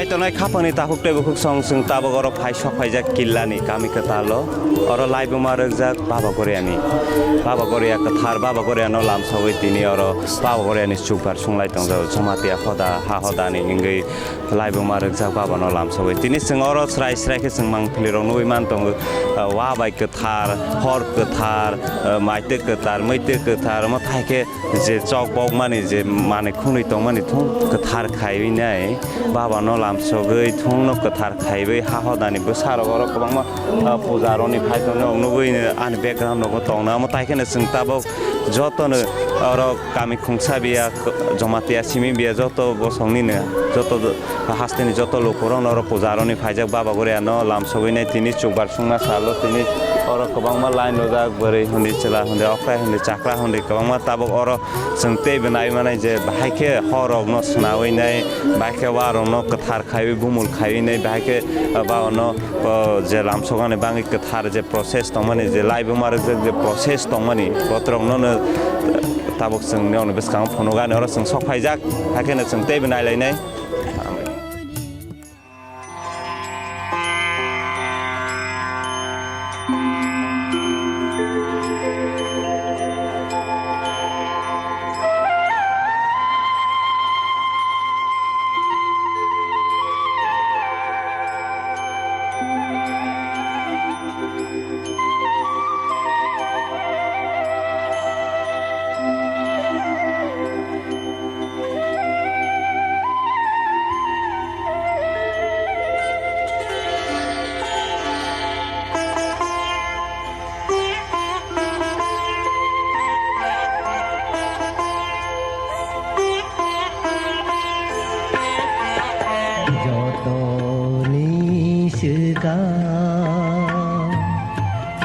tonai khapani takuk te bukuk song sung tabo goro phai sok phai jak killani kami ketalo oro Laibuma rwkjak baba koreani baba korea kathar baba korea no lamsawai tini oro baba koreani Chukbar sunglai tongjak Jamatia Hoda ha hodani ingei Laibuma rwkjak baba no lamsawai tini sung oro srai srai ke sung mangpili rong nui man tong wa bai kathar hor kathar maite kathar maite kathar ma thaike je chok bok mani je mane khunui tong mani thung kathar khaiwi nai baba no lamsogoi thung no kathar khaiwi ha hodani bo saro oro kobangma pujaroni phaitone ongnugoi ani background no tongna ma taike ne sung tabo jotono oro kami khungsa biya Jamatia simi biya joto bosongni ne joto hasteni joto lokorong oro pujaroni phaijak baba gorea no lamsogoi nai tini Chukbar sungma salo tini oro kobangma line lojak bari hundi chela hundi okrai hundi chakra hundi kobangma tabo oro sungtei benai manai je bahaike horok no snawi nai bahaike warong no kathar khaiwi bumul khaiwi nai bahaike baono je lamsogani bangi kathar je process tongmani je Laibuma rwkjak je process tongmani botrong no tabok sung neon beskang phonogani oro sung sok phaijak hakene sungtei benai lainai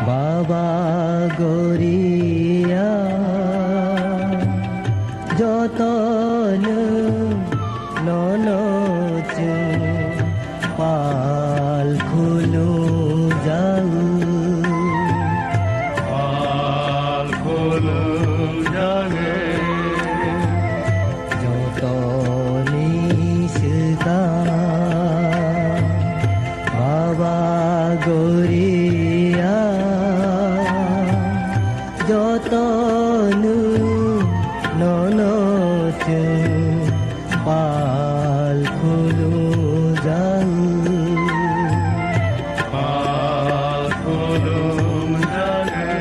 Baba Goria Joton Nonochu Pal Khulu Jau Pal Khulu Jage Jotoni Sita Baba Goria Jotonu nonochu pal khulu jau pal khulu jage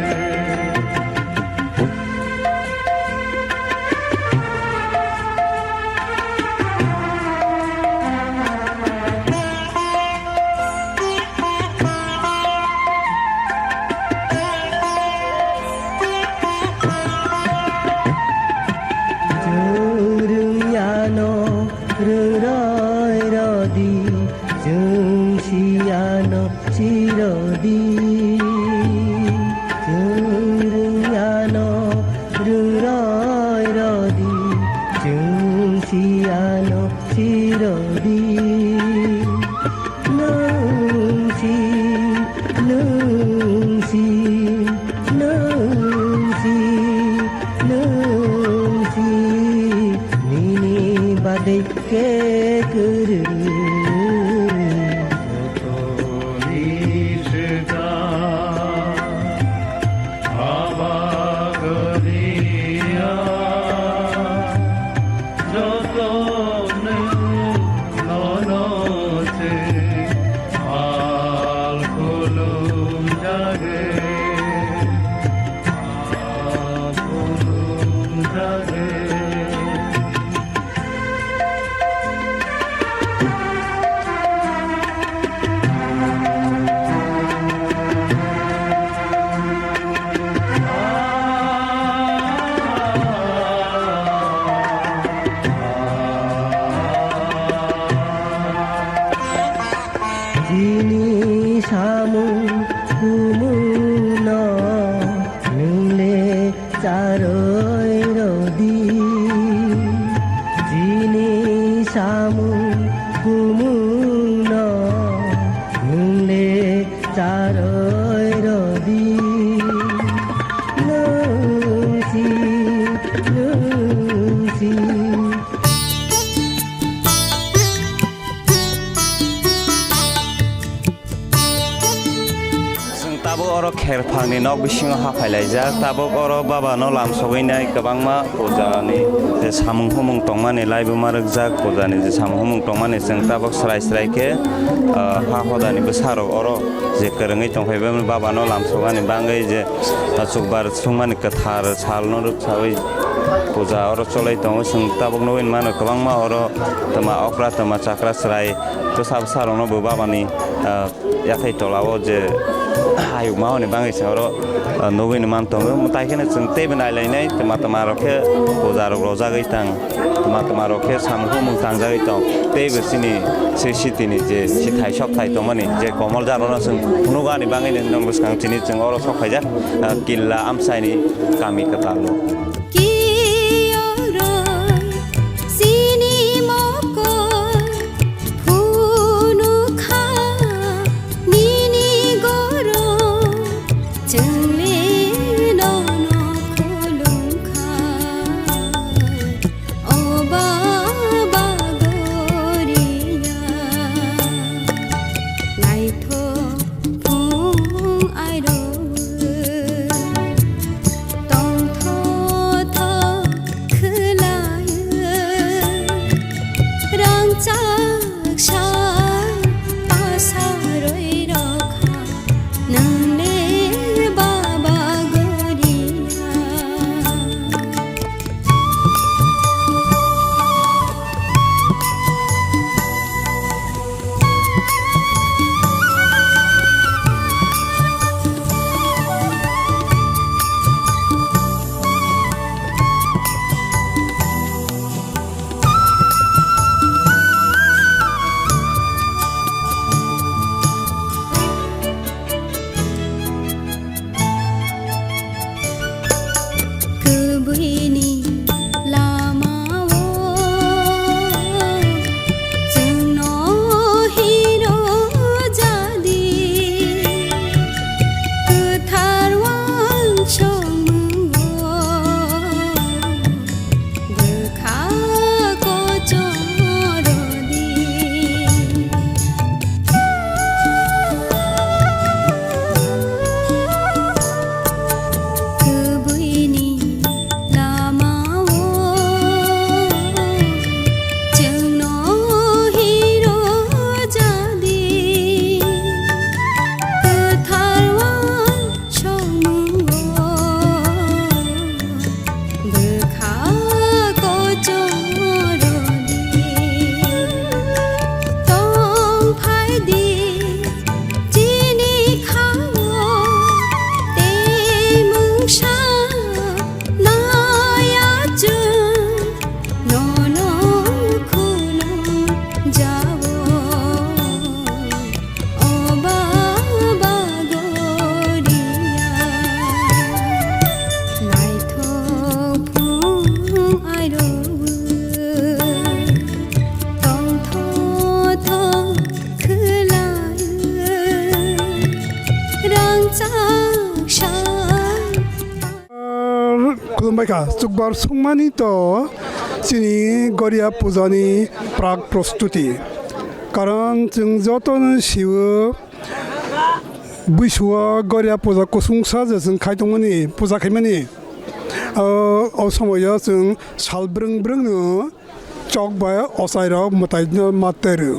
Ruroi rodi jungsiano sirodi jurungano ruroi rodi jungsiano sirodi nungsi nungsi nungsi nungsi nini badai ke guru Jotoni Sita Baba Goria Jotonu nonochu pal khulu jage pal khulu jage Jini samu kumuna nungle charoi rodi Jini samu kumuna nungle charoi rodi Nungsi nungsi अर खेरफांनि नग बिसिङाव हाफायलायजाक ताबो अर बाबानो लामसगैनाय गोबांमा पुजानि जे सामुं हुमुं तंमानि लाइबुमा रवकजाक पुजानि जे सामुं हुमुं तंमानि जों ताबक स्राय स्रायके हा हदानिबो सारक अर जे गोरोङै तंफायबाय बाबानो लामसगानि बाङै जे चुकबार सुंमानि गोथार सालनो रुपसाबै पुजा अर चलै दङ जों ताबक नवीन मानो गोबांमा अर तमा अक्रा तमा चाक्रा स्राय तो साब सारनोबो बाबानि याथाय तलाव जे हायुमा हनै बाङैसो अर नवीन मान दङ ताइखेनो जों तेबो नायलायनाय तमा तमा रखे पुजा रजागै तां तमा रखे सामखौ मुं तांजागै दं तेबो सिनि से सिटिनि जे सिथाय सखाय दंमानि जे कमल जारनो जों नुगानि बाङैनो नंगसखांथिनि जों अर सखायजा किल्ला आमसायनि गामि कतालो Chukbar sungmani to sini goria pujani prag prostuti karon जों जतन शिव बैसुआ goria puja kusungsa जों खायदोंमोन puja खायमानि औ समायाव जों सालब्रोंब्रोंनो चकबाय असायराव मतायनो मातेरो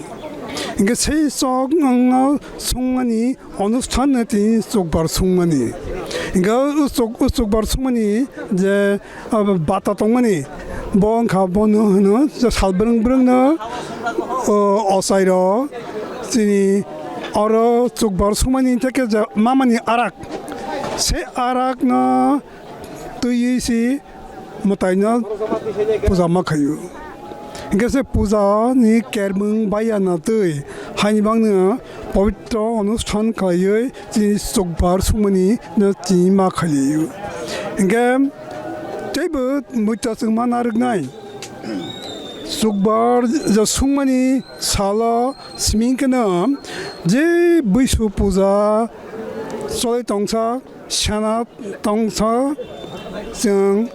इनके से चक संमानि अनुष्ठान नति चकबार संमानि इनका चकबार संमानि जे बाता तंमानि बन खा बन होनो जे सालब्रोंब्रोंनो असायराव जोंनि आरो चकबार संमानि तेके मामानि आराक से आराक न तुयसी मतायनो पुजा माखायो इनके से पुजा नि केरमंग बायाना तै हानिबांनो पवित्र अनुष्ठान खायो जि चकबार सुमनि न जि माखायो इनके तेबो मुत्तासं मानारगनाय चकबार ज सुमनि साला स्मिंकना जे बैसु पुजा सले तंसा साना तंसा जों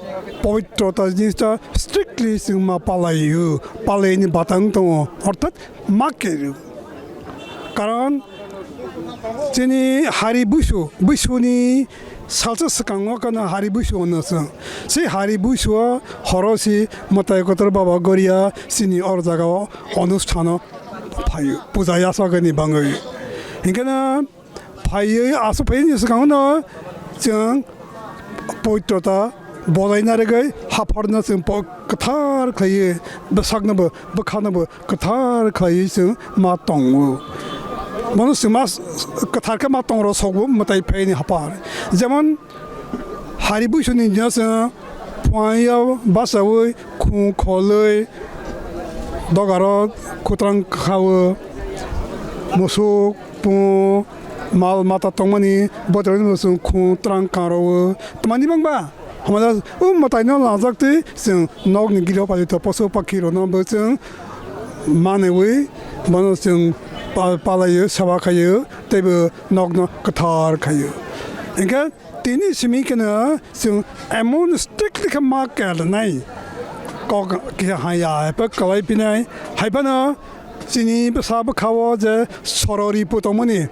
पवित्रता जिनिसा स्ट्रिक्टली जों मा पालायो पालायनि बाथां दङ अर्थात माकेरो कारण 진이 하리부슈 부슈니 살짝 강화가는 하리부슈 언어서 세 하리부슈와 허러시 못할 것들 봐봐 거리야 신이 어르자가 어느 스타나 파유 부자야사가니 방의 그러니까 파유의 아소페니스 강은 정 보이토다 보다이나르가 하파르나 좀 그탈 가이 버삭나 버 버카나 버 그탈 가이 좀 마똥 뭐는 그탈 그 마똥으로 속고 못다이 페니 하파 제만 하리부슈니 녀서 포아야 바사의 콩콜의 도가로 코트랑 카우 모속 pu mal mata tongmani bodron musun khu trang karo tmani bangba hamada mata no lazakte sing nog ni gilo pa to poso pakiro no bosung manewe mano sing palayo sabakayo tebe nog no katar kayo enga tini simikena sing amon strictly kamakal nai kok kia haya pa kalai pinai haibana Sini besar kawa je sorori potomani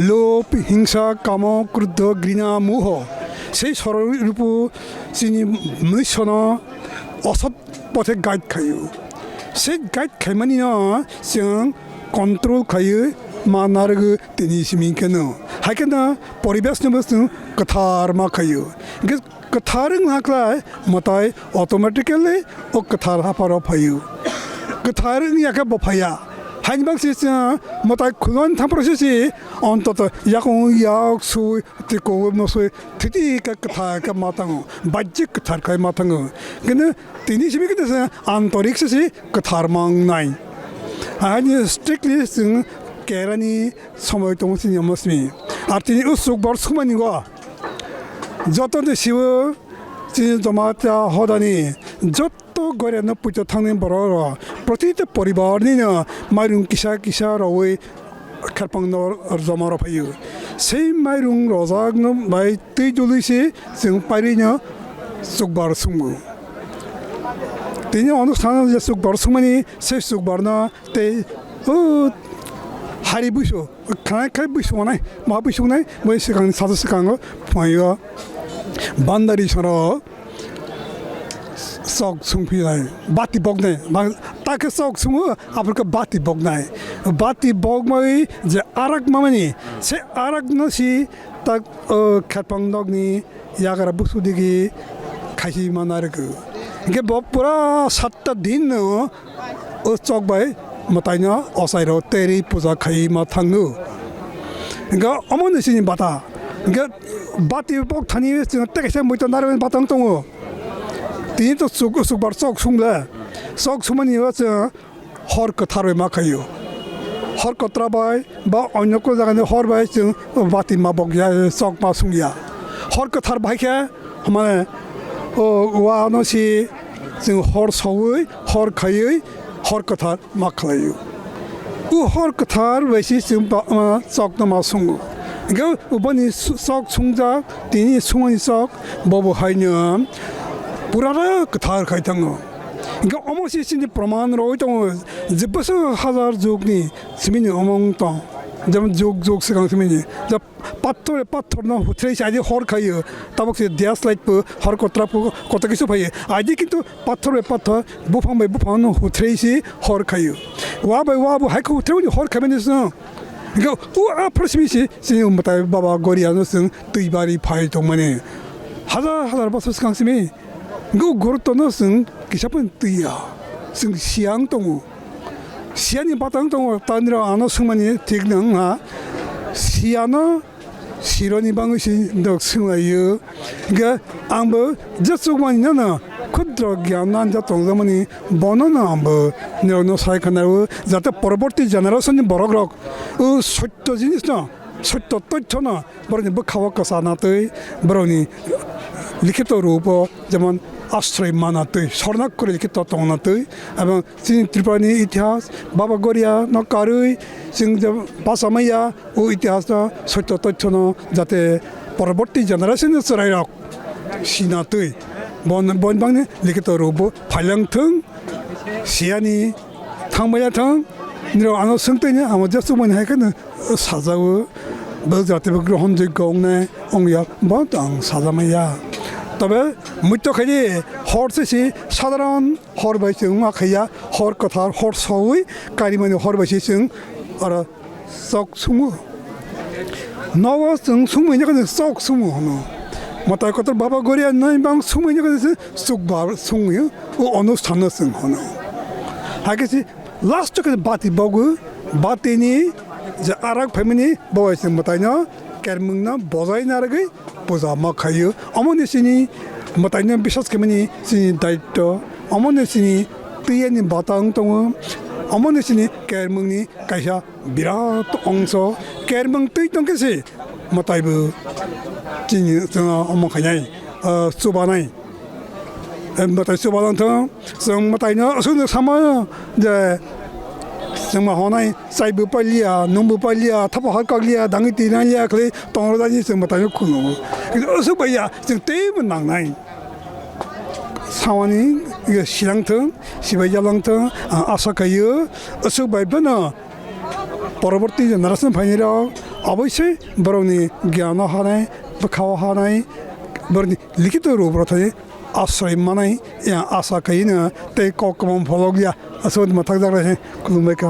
lop hingsa kamo kruddo grina muho sei sorori rupu sini misona osop pote guide kayu sei guide kaimani na sing control kayu manargu tini simin keno hakena poribes nubusun kathar ma kayu katharing hakla matai automatically o kathar haparo phayu katharing yaka bopaya 한방시스나 뭐다 그건 탐 프로세스 언토도 야공 약수 듣고 뭐서 드디가 그타가 마땅 바직 그타가 마땅 근데 디니시비 그래서 안토릭스시 그타르망 나이 아니 스트릭리 승 계란이 소모이 동신이 없으니 아티니 우숙 버스만이고 저ton데 시워 진 자마티아 호다니 저또 거래는 부터 탕는 버러 প্রতিটা পরিবার নিয়ে মাইরুং কিসা কিসা রওই খারপাংনো জমার ফাইও সেই মাইরুং রজাগন by তৈ জলিসে जों পারিনো চুকবার সুমু তিনি অনুষ্ঠান যে চুকবার সুমানি সেই চুকবারনা তে ও হারি বুসো খাই খাই বুসো নাই মা বুসো নাই মই সিগাং সাজো সিগাং ফাইও 반다리 서로 썩 숭피나이 바티 복네 딱그 썩 숭어 아프리카 바티 복나이 바티 복마이 제 아락 마마니 세 아락 너시 딱 캣방덕니 야가라 부수디기 가시마나르그 이게 뭐보라 샀다 딘노 어쩍바이 못하냐 어사이로 때리 부자 가이마 탕누 그러니까 어머니 신이 바다 그러니까 바티 복타니 때게서 뭐또 나르면 바탕똥어 तीन तो सुख sok sungla sok sumani wacha hor kathar ma kayo hor katra bai ba onyo ko jaga ne hor bai chung bati ma bogya sok ma sungya hor kathar bai kya hamane o wa no si chung hor soi hor khayoi hor kathar ma khayo u hor kathar wesi chung sok na ma sungu ga ubani sok sungja tini sungani sok bobo haino पुराना कथार खाइतंग इनका अमोसी सिंह प्रमाण रोइतंग जिबस हजार जोगनी सिमिनी among ता जब जोग से Kong सिमिनी जब पत्थर ना हुथरे आदि हर खाइयो तबक से देश लाइट पर हर कोत्रा पर कोता किसु भाई आदि किंतु पत्थर बुफांग हुथरे से हर खाइयो वा हाइको हुथरे हर खाबेनिस इनका उ अप्रसिमिसी सिंह मताय बाबा गोरियानो सिंह तुइबारी फाइ तंगमाने हजार बसस कांग सिमी 그 고르토는 승 기샤분 뜨야 승 시앙동우 시안이 바탕동우 단이라 아노 승만이 틱능아 시아노 시로니 방으시 너 승아유 그러니까 안부 저쪽만이나 쿠드로 기안난자 동자만이 번호나 안부 너노 사이카나우 자타 পরবর্তী জেনারেশন বড়গ্রক ও সত্য জিনিস না সত্য তথ্য না বরং বখাওয়া সানাতই বরনি লিখিত রূপ যেমন আশ্রয় মানাতে স্বর্ণাক করে লিখিত তংনাতে এবং চিনি ত্রিপুরানি ইতিহাস বাবা গরিয়া নকারুই जों বাসামাইয়া ও ইতিহাস সত্য তথ্য যাতে পরবর্তী জেনারেশন চরাইরক সিনাতে বনবাংনি লিখিত রূপ ফাইলাংথং সিয়ানি থাংবায়াথং Niro ano sengtenya amo just one hakan sazawo berjati bergrohon jegong ongya bantang sajamaya. তবে মুখ্য খালি হর সে সাধারণ হর বাইসং আখাইয়া হর কথার হর সই কারিমানি হর বাইসং আর চক সুমু নব जों সুমুইনি কাছে চক সুমু হনো মাতার কথার বাবা গরিয়া নাই বাং সুমুইনি কাছে চুকবার সুমু ও অনুষ্ঠান সং হনো হাকেছি লাস্ট কাছে বাতি বগু বাতিনি যে আরাক ফ্যামিলি বয়সং মাতাইনা কেরমুংনা বজাইনা আরগै 보자 막하여 어머니신이 뭐다냐 비셔스케머니 신이 다이토 어머니신이 뜨예니 바탕동은 어머니신이 깨르멍니 가샤 비라트 엉서 깨르멍 뜨이던 것이 뭐다이브 진이 저 어머 가냐이 수바나이 뭐다 수바란터 성 뭐다냐 어서는 삼아요 이제 정말 하나의 사이버 빨리야, 농부 빨리야, 타파 할까리야, 당이 뛰나리야, 그래 동로다니 정말 다녔구나. 그래서 어서 봐야 지금 때문 낭나이. 상황이 이게 시랑통, 시바이자랑통, 아사카요, 어서 봐야나. পরবর্তী জেনারেশন ভাইরা অবশ্যই বরনি জ্ঞান হারাই খাওয়া হারাই বরনি লিখিত রূপরথে আশ্রয় মানাই আশা কাইনা তে ককম ভলগিয়া আসল মাথাক দাঁড়ায় খুলুমেকা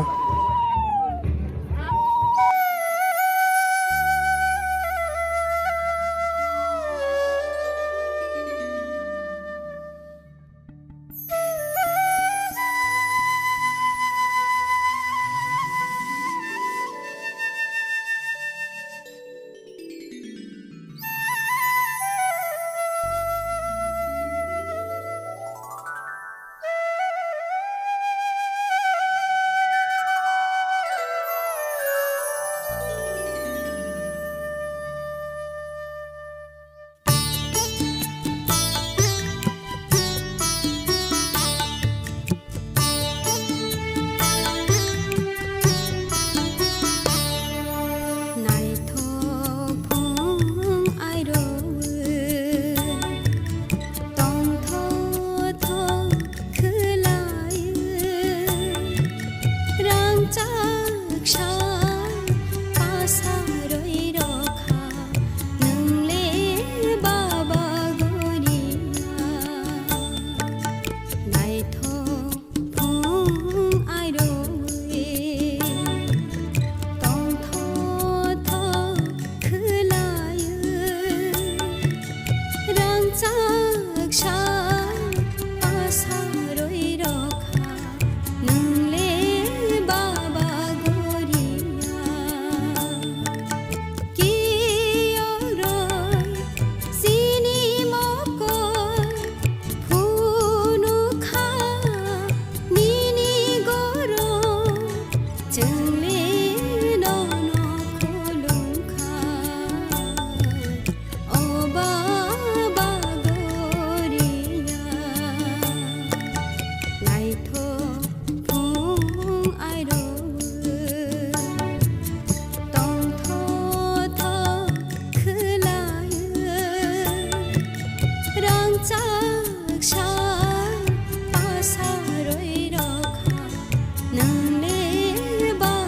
nâng lê ba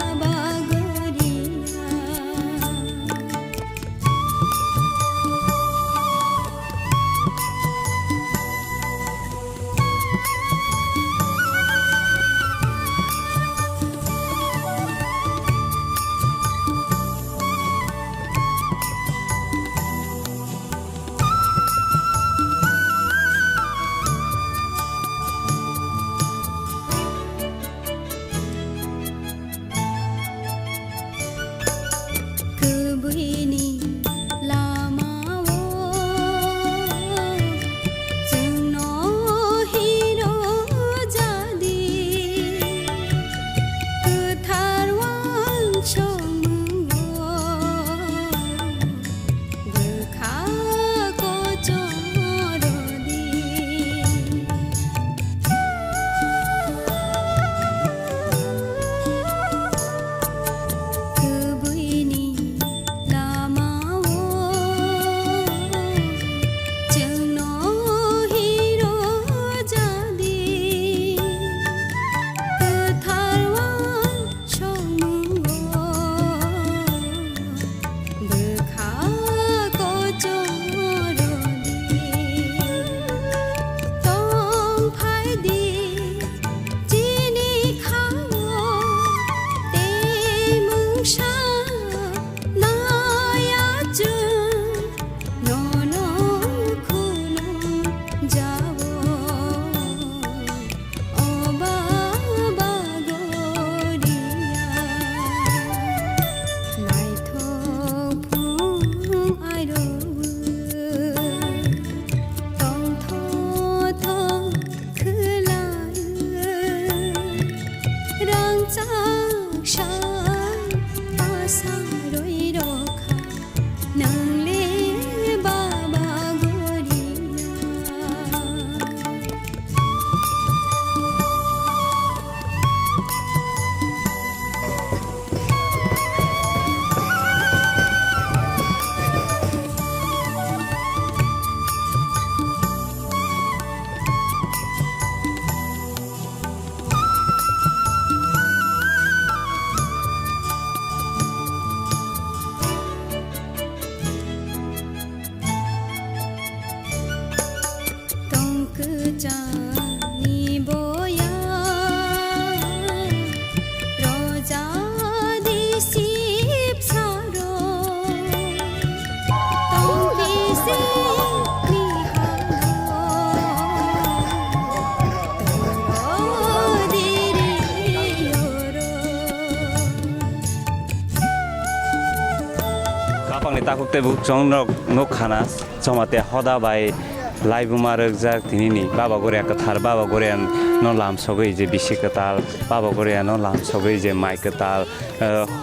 Kapangni takuk te buk chong nok khana Jamatia Hoda bai Laibuma rwkjak tinini baba goria kathar baba goria no lam sogoi je bisi katal baba goria no lam sogoi je mai katal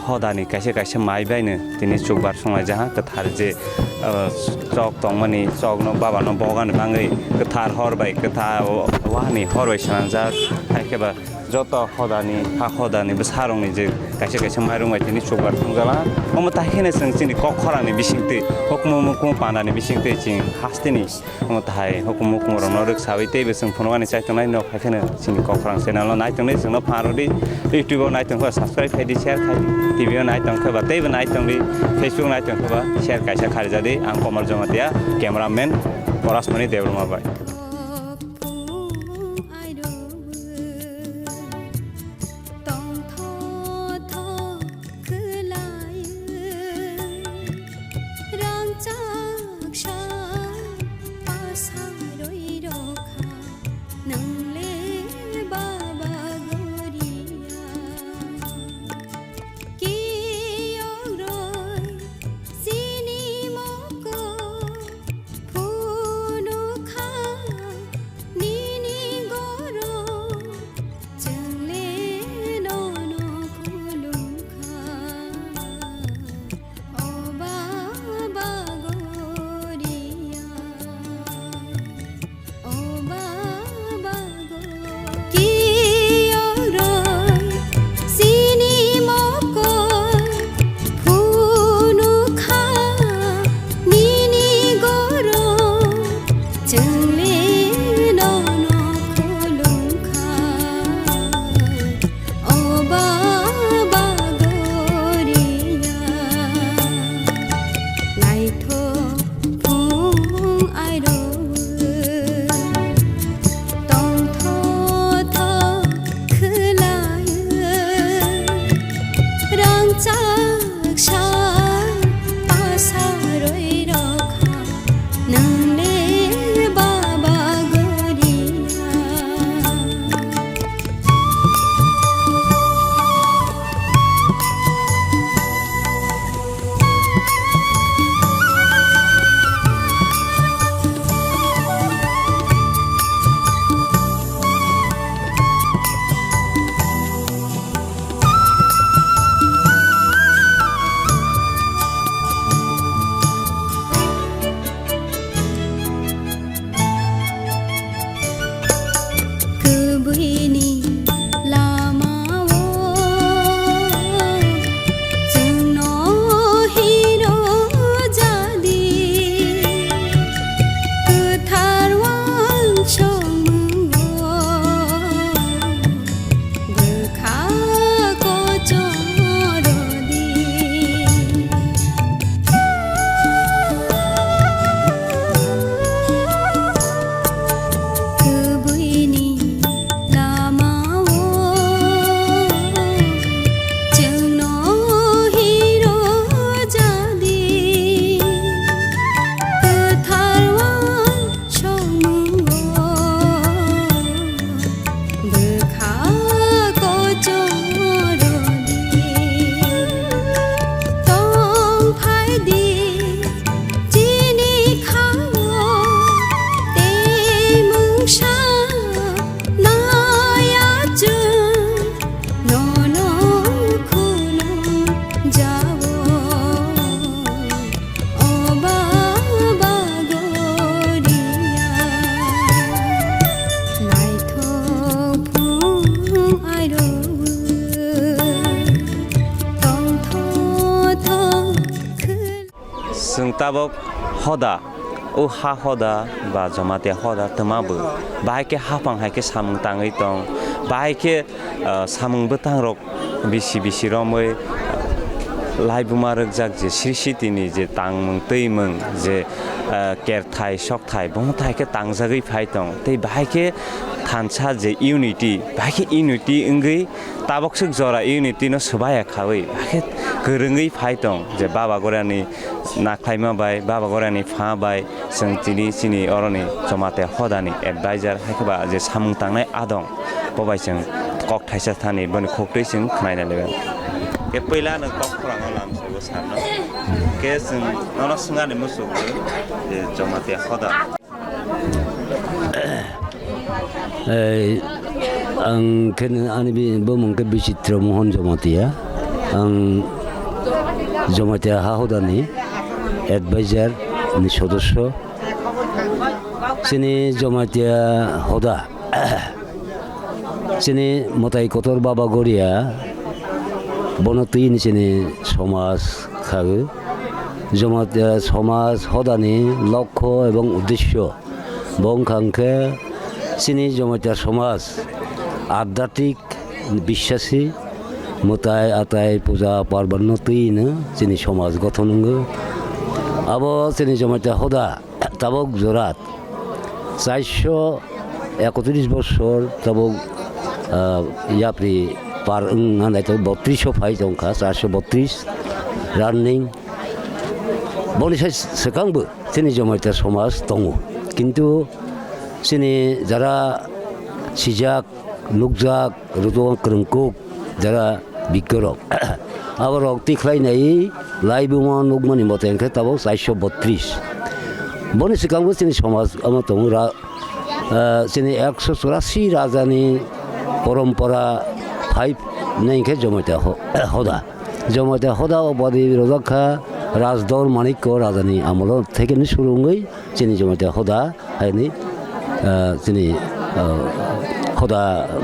hoda ni kaise kaise mai baino tini chukbar songai jaha kathar je chok tongmani chok no baba no bogan bangai kathar hor bai kathar wani hor bai sanjak haikeba joto hodani ha hodani besarong ni je kaise kaise mairung bai tini chukbar songjala omo takhene sing chini Kok Khorang ni bisingte hokmo mukmo panani bisingte ching hastini omo thai hokmo mukmo ro noruk sawi te besung phonwani chaitung nai no khakhene chini Kok Khorang channel no naitung ni jingno pharodi YouTube o naitung kha subscribe khai di share khai TV o naitung kha ba tei naitung di Facebook naitung kha ba share kaisa khari jadi ang Komar Jamatia cameraman Porasmani Devruma bai tabok hoda o ha hoda ba jamatia hoda tamabu baike hapang haike samung tangai tong baike samung betang rok bisi romoi Laibuma rwkjak je sirtini je tangmung tøimung je kerthai sokthai bongthai ke tangjagui phai tong tei baike thansa je unity baike unity engui taboksuk jora unity no subaya khawi baike gorungui phai tong je baba gorani naklaima bai baba gorani pha bai जों chini oroni Jamatia Hodani advisor haikeba je samung tangnai adong bobai जों kok thaisa thani boni khokrei जों khnaina leben ke पहिला न Kok Khorang lam sego sarno ke जों nono sungani musuk je Jamatia Hoda ang ken anibi bomong ke bisitra mohon Jamatia ang Jamatia Hodani advisor ni সদস্য sini Jamatia Hoda sini motai kotor baba goria বনতই নিচেনি সমাজ খাগো জমাতিয়া সমাজ হদানি লক্ষ্য এবং উদ্দেশ্য বংখাংখে চিনি জমাতিয়া সমাজ আধ্যাত্মিক বিশ্বাসী মোতায় আতায় পূজা পার্বণ তৈন চিনি সমাজ গঠন আবো চিনি জমাতিয়া হদা তাবক জোরাত 431 বছর তাবক ইয়াপ্রি par ngan itu 32 phai jongkha 432 running boni sekang bu sini Jamatia somaj tongo kintu sini jara sijak nukjak rutuang kerengkuk jara bikorok abarok tiklai nai Laibuma nugmani motengke tabo 432 boni sekang bu sini somaj amo tongo sini 184 rajani পরম্পরা 5 নেইকে Jamatia Hoda অবধি রক্ষা রাজদর মানিক্য রাজানি আমল থেকে শুরু হই চিনি Jamatia Hoda হাইনি চিনি Hoda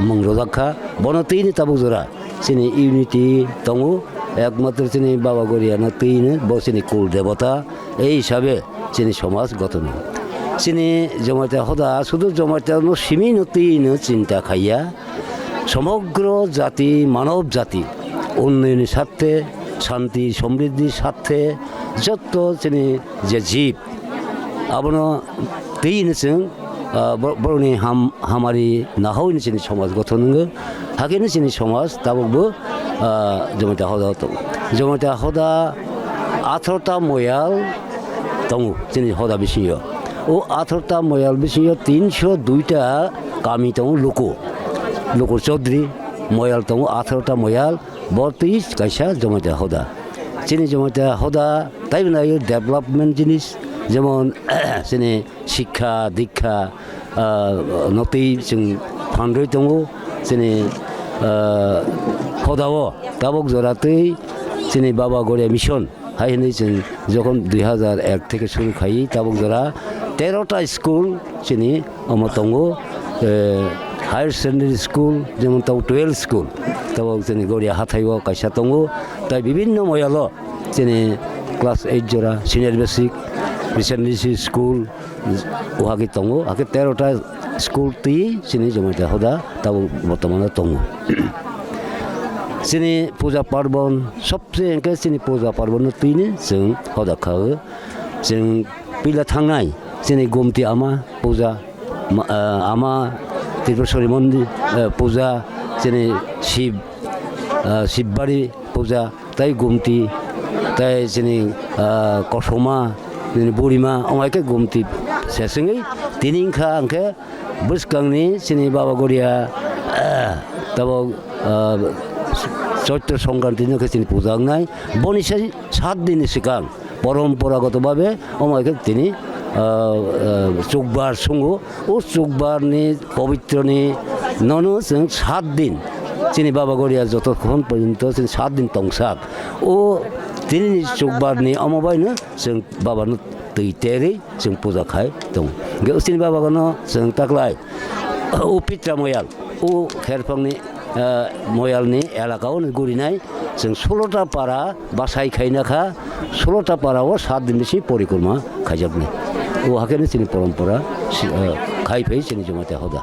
মুং রক্ষা বনতিনি তাবুক জোরা চিনি ইউনিটি দঙো একমাত্র চিনি বাবা গরিয়ানা তিন বসিনি কুল দেবতা এই হিসাবে চিনি সমাজ গঠন চিনি Jamatia Hoda শুধু Jamatia সীমিত তিন চিন্তা খাইয়া সমগ্র জাতি মানব জাতি উন্নয়নের স্বার্থে শান্তি সমৃদ্ধির স্বার্থে যত চিনি যে জীব আবন তিনসং বরনি হামারি নাহইনি চিনি সমাজ গঠন হাকিনি চিনি সমাজ তাবকবো Jamatia Hoda Jamatia Hoda 18টা Mayal দङ চিনি হদা বিসিয় ও 18টা ময়াল বিসিয় 302টা কামি দङ লোকর চৌধুরী ময়াল দङ 18টা ময়াল 32 কাইসা Jamatia Hoda চিনি Jamatia Hoda তাই না ডেভেলপমেন্ট জিনিস যেমন চিনি শিক্ষা দীক্ষা নতি जों ফান্ডই দङ চিনি হদাও তাবক জরাতেই চিনি বাবা গড়িয়া মিশন হাইনি जों যখন 2001 থেকে শুরু খাই তাবক জরা 13টা স্কুল চিনি আমো দङ হায়ার সেকেন্ডারি স্কুল যেমন তাও 12 স্কুল তাও চিনি গড়িয়া হাথাইও কাইসা দङ তাই বিভিন্ন ময়াল চিনি ক্লাস 8 জরা সিনিয়র বেসিক রিসেন্টলি স্কুল ওহাগে দङ আগে 13টা স্কুল তি চিনি Jamatia Hoda তাও বর্তমানে দङ চিনি পূজা পার্বণ সবচেয়ে এনকে চিনি পূজা পার্বণ তিনি जों হদা খাও जों পিলা থাংনাই চিনি গোমতি আমা পূজা আমা ত্রিপুরেশ্বরী মন্দির পূজা চিনি শিববাড়ি পূজা তাই গোমতি তাই চিনি কসমা চিনি বুড়িমা অমাইকে গোমতি সেসঙ্গै তিনিংখা আংকে বসকাংনি চিনি বাবা গড়িয়া তাবো চৈত্র সংক্রান্তি চিনি পূজা নাই বনিসা 7 দিন সিগাং পরম্পরাগতভাবে অমাইকে তিনি চুকবার সঙ্গ ও চুকবারনি পবিত্রনি ননো जों 7 দিন চিনি বাবা গড়িয়া যতক্ষণ পর্যন্ত 7 দিন তংসাক ও তিনি চুকবারনি অমাবাইনো जों বাবানো তৈতেরি जों পূজা খাই দङ চিনি বাবাগনো जों তাকলাই ও পিত্রা ময়াল ও খেরফাংনি मयालनि एलाकायाव गुरिनाय जों 16टा पारा बासाय खायनाखा 16टा पाराव 7 दिनसि परिक्रमा खायजाबनि ও হাকেনে তিনি পরম্পরা খাই ফেই তিনি Jamatia হদা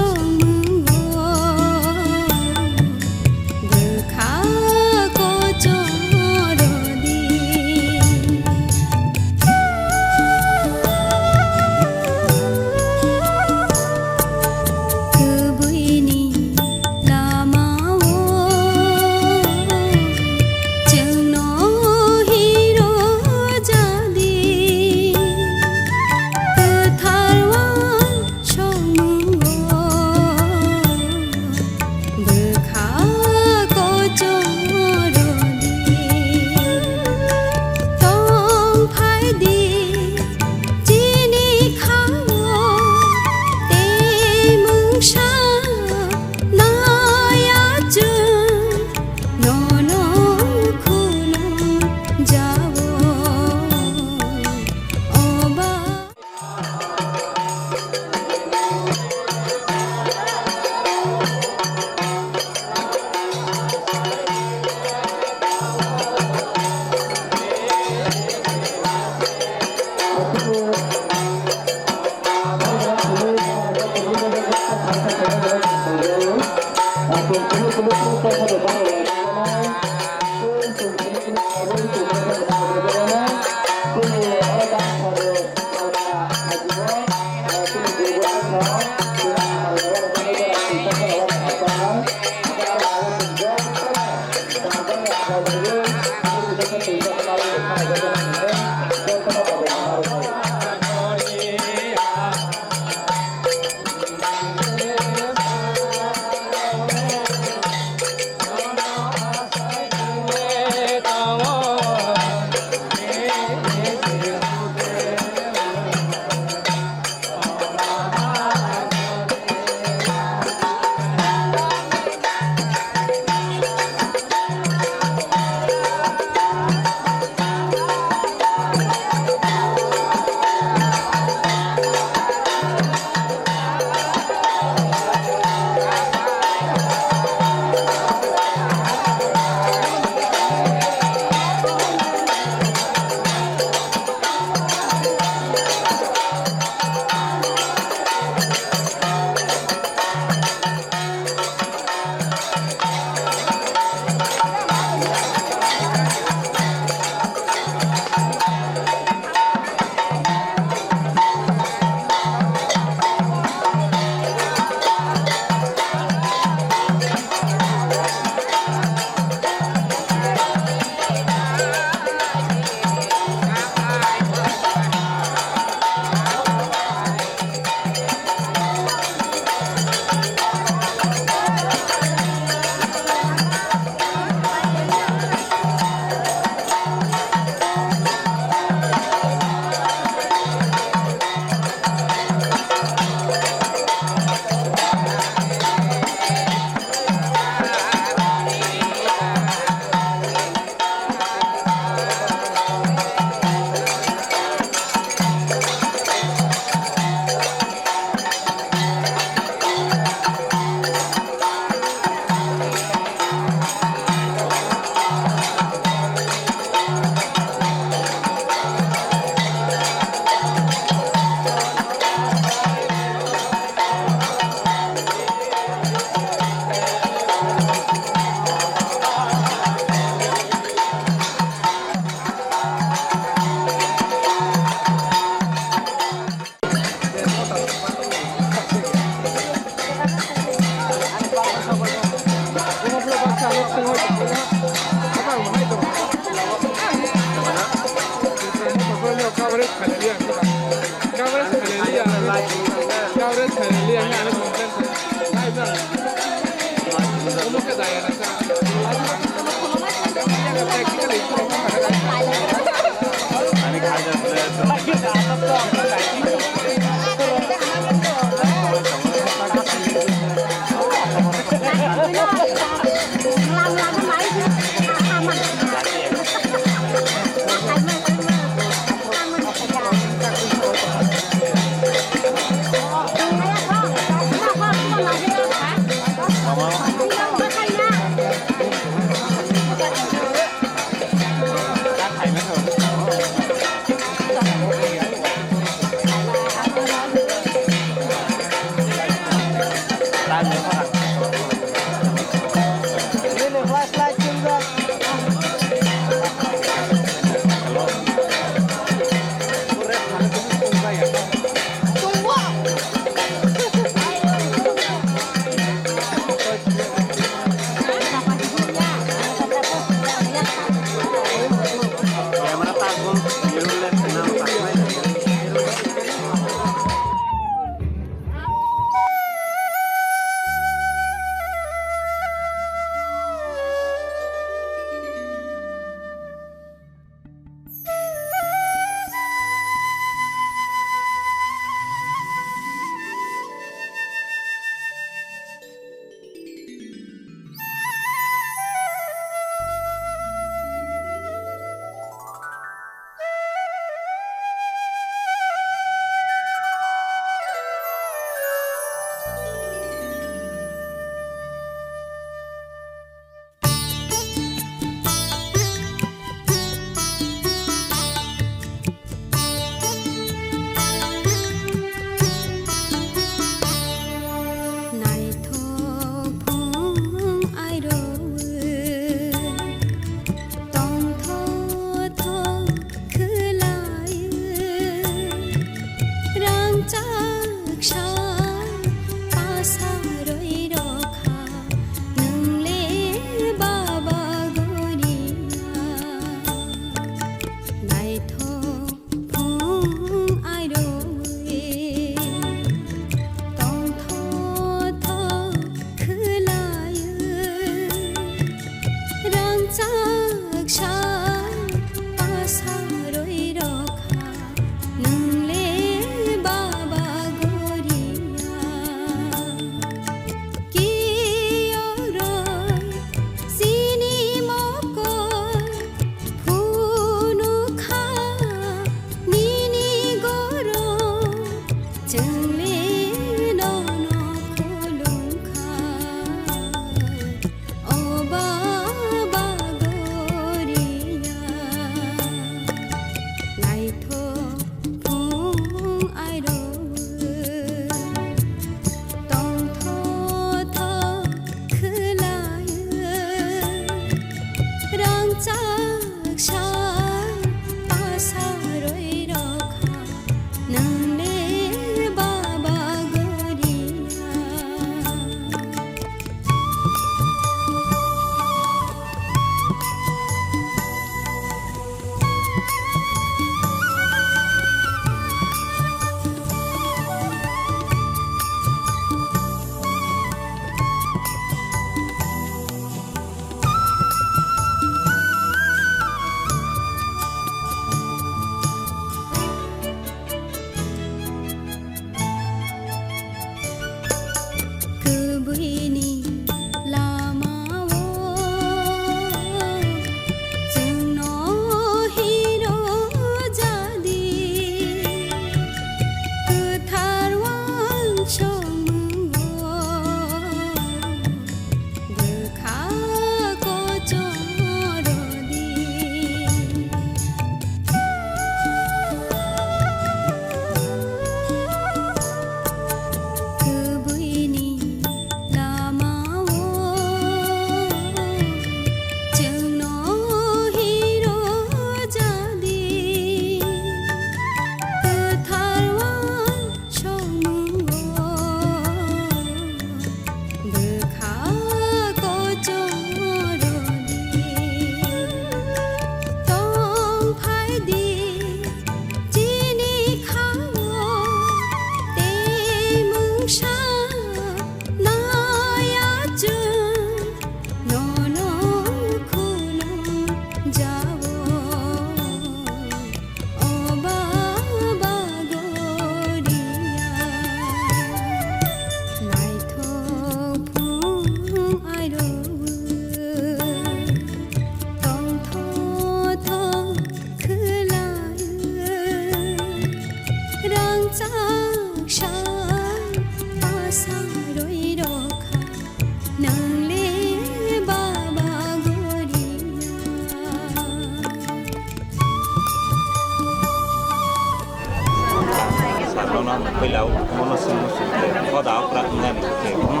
failau mono sungma sute hoda okra ngani ke gong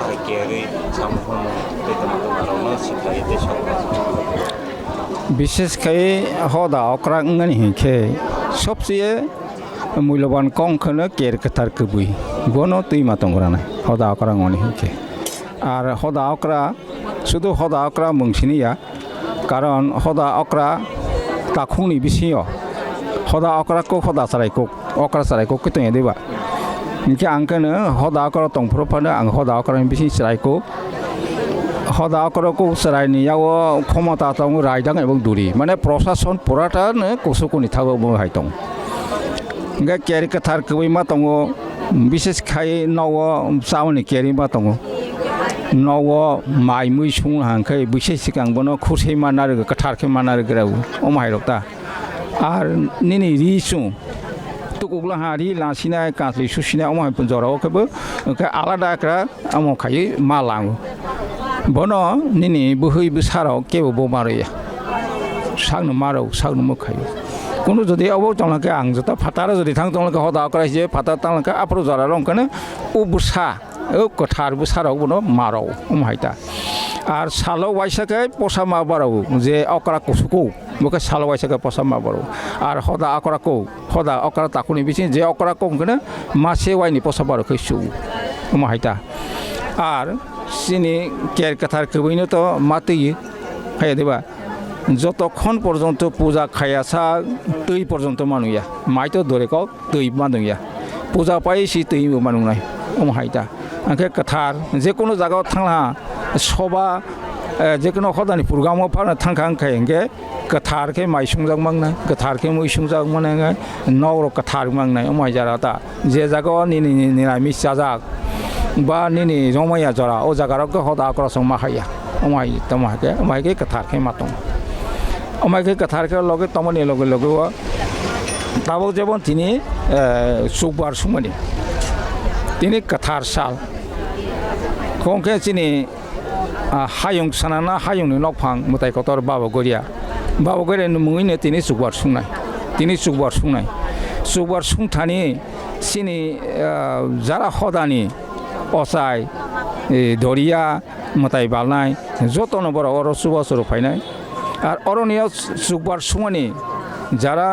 tahe kere samhono te tomaro no sitai te shokra বিশেষ করে হদা অকরা ngani hinke সবচেয়ে মূল্যবান কংখনো কের কথার কবুই বনো তুই মাতংরা না হদা অকরা ngani hinke আর হদা অকরা শুধু হদা অকরা মুংসিনিয়া কারণ হদা অকরা তাখুনি বিসিও হদা অকরা কো হদা সারাইকো অকরা সারাইকো কতই দেবা ইনকে আংকনো হদা অকরা তংফ্রফানো আং হদা অকরা বিসি সারাইকো হদা অকরকো সারাইনিয়াও ক্ষমতা দং রাইদাং এবং দুরি মানে প্রশাসন পুরাটানো কুসুকুনি থাগো হাইতং ইনকে কেরি কথার কবি মা দङ বিশেষ খাই নव চাওনি কেরি মা दङ नव माइ मुइ सुं हांखै बिसे सिगां बनो खुसै मानार कथारखे मानार ग्राउ अमाइरता आर निनि रिसु तुकुगला हारि लासिना कासलि सुसिना अमाइ पन्जराव खबो ओंखा आलादाक्रा अमो खायै मालां बनो निनि बोहै बोसाराव केबो बमारैया सांनो मारौ सांनो मखायो কোনো যদি অব তংলাকে আং জতা ফাতারা যদি থাং তংলাকে হদা করাইছে ফাতা তংলাকে আপরো জরা রংখানে উবুসা ও কথার বুসারাও বনো মারাও অমাইতা আর সালো ওয়াইসাকে পসা মা বারাও যে অকরা কুসুকো বকে সালো ওয়াইসাকে পসা মা বারাও আর হদা অকরাকো হদা অকরা তাকুনি বিসি যে অকরাকো ওখানে মাসে ওয়াইনি পসা বারো কইসু অমাইতা আর সিনি কের কথার কবইনো তো মাতেই হাই দেবা যতক্ষণ পর্যন্ত পূজা খায়াসা তৈ পর্যন্ত মানুয়া মাইতো ধরে কক তৈ মানুয়া পূজা পাইছি তৈ মানু নাই অমাইতা आंखे कथार जेकुनु जागाव थांला सभा जेकुनु हदानि प्रग्रामाव फानो थांखांखाय इंगे कथारखे माइसुंजाग मांनाय कथारखे मुइसुंजाग मांनाय नवर कथार मांनाय अमाय जाराता जे जागाव निनि निरामिस जाजाग बा निनि जमाया जरा ओ जागाराव हदा करसं माहाया अमायके कथारखे मातों अमायके कथारखे लगे तमनि लगे लगे ताबो जेबन तिनि सुकबार सुमनि तिनि कथार साल खंखे चिनि हायुं सानाना हायुंनि नखफां मुताय कतर बाबा गरिया मुङैनो तिनि सुकबार सुंथानि सिनि जारा हदानि असाय दरिया मुताय बालनाय जतन बर अर सुबा सर फायनाय आर अरनिया सुकबार सुङनि जारा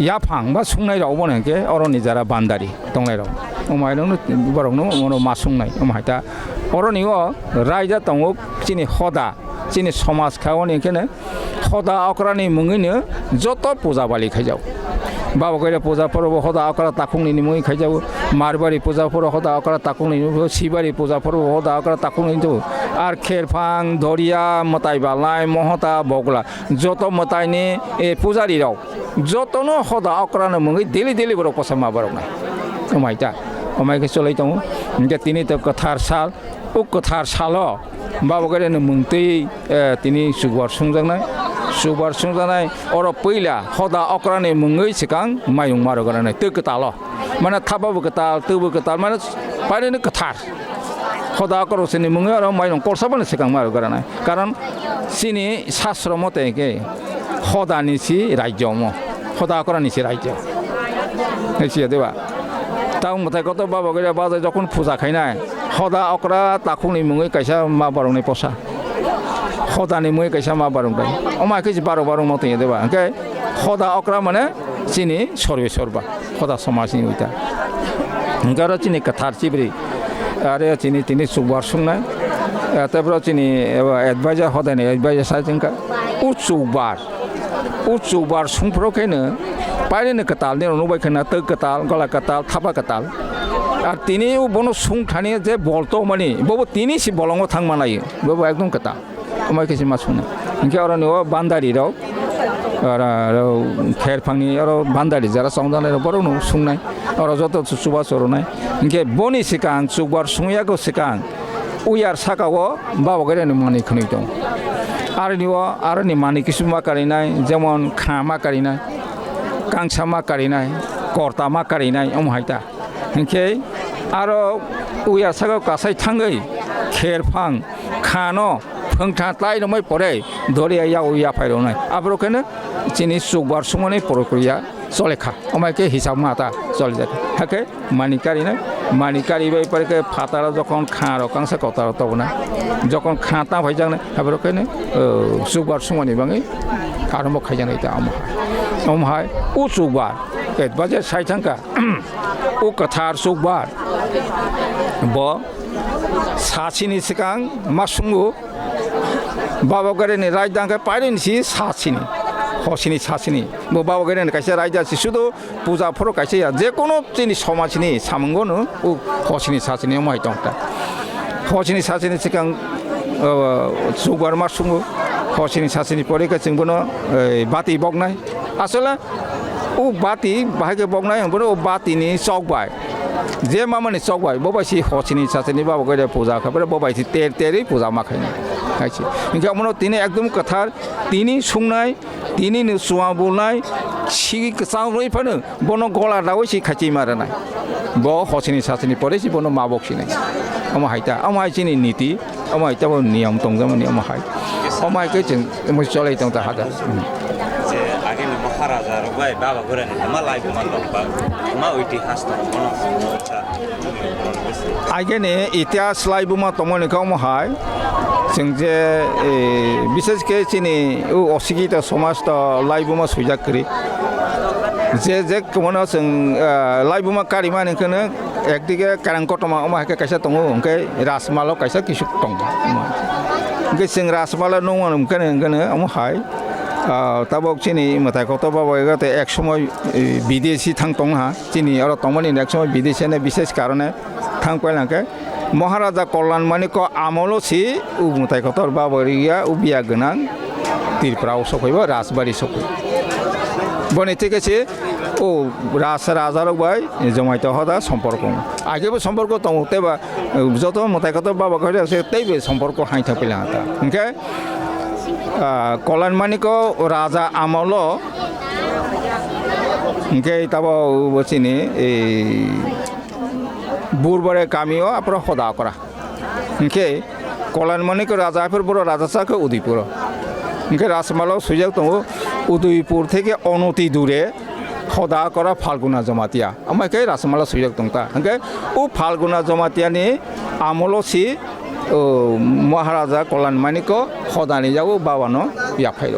याफां बा सुंनाय राव बनके अरनि जारा बान्दारि दंनाय राव अमायनो बरंनो मनो मासुंनाय अमायता अरनियो रायजा दङ चिनि हदा चिनि समाज खावनिखेने हदा अकरानि मुङैनो जत पूजा बालि खाइजाव बाबा गरे पूजा पर्व हदा अकरा ताखुंनि मुङै खाइजाव मारबारि पूजा पर्व हदा अकरा ताखुंनि सिबारि पूजा पर्व हदा अकरा ताखुंनि तो आर खेरफां दरिया मताय बालनाय महता बगला जत मतायनि पूजारि राव जतनो हदा अकरानो मुङै देलि बर पसामा बरनाय अमायता अमायके चलै दङ इनके तिनि त कथार साल ओ कथार सालो बाबा गरेनो मुंतै तिनि सुकबार सुंजानाय अर पहिला हदा अकरानि मुङै सिगां माइरं मारो गरानाय तो कताल माने थाबाबो कताल तोबो कताल माने पारेनो कथार हदा अकरसनि मुङै आरो माइरं करसाबानो सिगां मारो गरानाय कारण सिनि शास्त्र मते के हदानिसि राज्य हदा अकरानिसि राज्य एसिया देबा ताउ मथाय कत बाबा गरे बाजा जखन पूजा खायनाय हदा अकरा ताखुनि मुङै कायसा मा बारंनि पसा हदानि मुङै कायसा मा बारंगाय अमायके बारो मते देबा ओंखाय हदा अकरा माने चिनि सर्वेश्वरबा हदा समाजनि उइता ओंखारो चिनि कथार चिब्रि आरो चिनि तिनि सुकबार सुंनाय तारपर चिनि एडभाइजार हदानि एडभाइजार साजोंका उचुकबार सुंफ्रखेनो पाइनो कताल ने नुबायखना तो कताल गला कताल थाबा कताल आर तिनि बनो सुंथानि जे बलतो माने बबो तिनि सि बलंग थांमानायो बबो एकदम कता अमायकेसि मा सुनो इनके अरनि बान्दारि राव आरो खेरफांनि आरो बान्दारि जारा संदानाय बरनो सुंनाय आरो जत सुबा सरनाय इनके बनि सिकां सुकबार सुंयागो सिकां उयार साकाओ बाबा गरेनो मानि खनै दं आरनि मानि किसुमा कारिनाय जेमन खामा कारिनाय कांसामा कारिनाय कर्तामा कारिनाय अमहायता इनके आरो उया सागाव कासाय थांगै खेरफां खानो फंथा ताय नमै परे दरिया या फायरनाय आब्रकेनो চিনি চুকবার সমানে প্রক্রিয়া চলেখা আমাকে হিসাব মাতা চলে যায় হাকে মানিকারি না মানিকারি বাইপারে ফাতারা যখন খাঁড় কাংসা কথা তব না যখন খাঁতা ভাই যান হাবরকেনে চুকবার সমানে বাঙে আরম্ভ খাইজান এটা আমহায় ও চুকবার বাজে সাইথাঙ্কা ও কথার চুকবার ব সাচিনি সিকাং মাসুঙ্গু বাবা গাড়ি রাজদাঙ্কা পাইরেনসি সাচিনি হসিনি সাচিনি বাবা গাড়ি কাছে রাজদাসি শুধু পূজা ফর কাছে যে কোনো চিনি সমাজনি সামঙ্গনো ও হসিনি সাচিনি মাইতংটা হসিনি সাচিনি সিকাং চুকবার মাসুঙ্গু হসিনি সাচিনি পরে जोंबोनो बाति बगनाय আসলে ও বাতি বাহাগে বগনায় হবো ও বাতিনি চকবাই যে মামানি চকবাই ববাইছি হসিনি সাচিনি বাবা গাড়ি পূজা খাবে ববাইছি তেরি পূজা মাখাইনি খাইছি ইনকা মনে তিনি একদম কথার তিনি সুংনাই তিনি চুয়া বলনাই সিগি চাউই ফানো বনো গলা দাওইছি খাইছি মারানাই ব হসিনি সাচিনি পরেছি বনো মা বকছিনাই আমার হাইতা আমার হাইছিনি নীতি আমার হাইতা নিয়ম দंजामानि আমার হাই আমার হাইকে जों মই চলাই দं তা হাদা যে আগে মহারাজা রবাই বাবা করে মা লাইবুমা লম্বা মা ইতিহাস আইগেনে ইতিহাস লাইবুমা তমনিকাও মহাই जों जे বিশেষ করে চিনি ও অশিক্ষিত সমাজ তো লাইবুমা সুজাক করি যে মনে जों লাইবুমা কারিমা नोंखौनो একদিকে কারাং কটमा আমাকে কাইসা दङ ओंखाय राजमालाव कायसा किसु दङ ओंखाय जों राजमाला नङा ओंखायनो আমাহাय তাবক চিনি মাথায় কত বাবা এগাতে এক সময় বিদেশি থাং দङ हा চিনি আর তমনি এক সময় বিদেশিনে বিশেষ কারণে থাং পাইলাকে মহারাজা কল্যাণ মানিক আমলসি উ মাথায় কতর বাবরিয়া উ বিয়া গোনাं তিরপ্রাও সফাইবা রাজবাড়ি সফাই বনে ঠিক আছে ও রাজার বাই জমাইতে হদা সম্পর্ক আগেবো সম্পর্ক দङ তেবা যত মাথায় কত বাবা ঘরে আছে তেইবে সম্পর্ক হাইথা পেলা হাতা ওকে কল্যাণ মানিক রাজা আমল ওকে তাবো চিনি এই বুরবারে কামিও আপনার হদা করা ওকে কল্যাণ মানিক রাজাফোর বড় রাজাসাকে উদয়পুর ওকে রাজমালাও সুযোগ দङ উদয়পুর থেকে অনতি দূরে হদা করা ফাল্গুনা জমাতিয়া আমাকে রাজমালা সুযোগ দङ তা ওকে ও ফাল্গুনা জমাতিয়ানি আমলসি মহারাজা কল্যাণ মানিক হদানি যাবো বাবানো ইয়াফাইল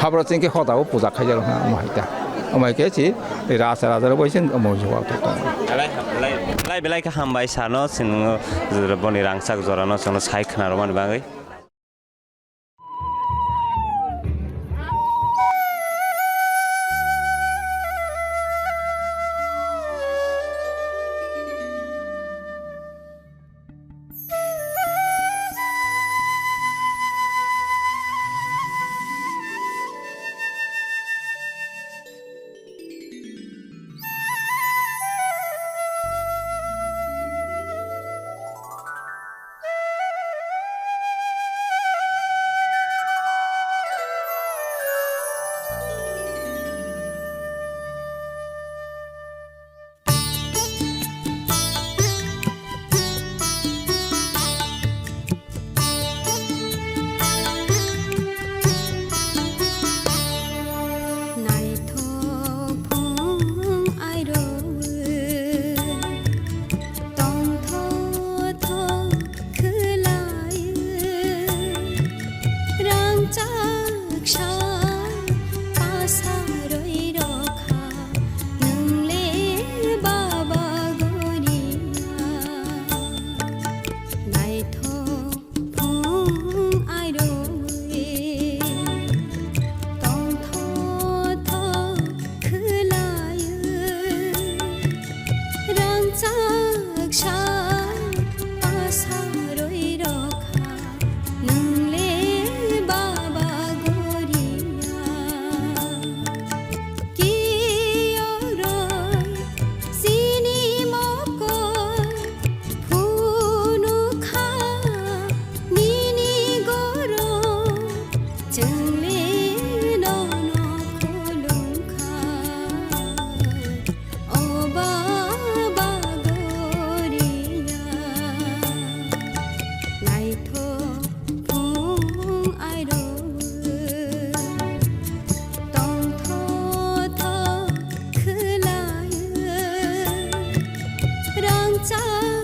হাবরা চিনকে হদাও পূজা খাইজাল মাইতা আমাকে চি রাজার বইছেন মজুয়া লাই বেলাইকে হামবাই সানো जों बनि रांसाक जरानो जों साइखनार मान बागै চাই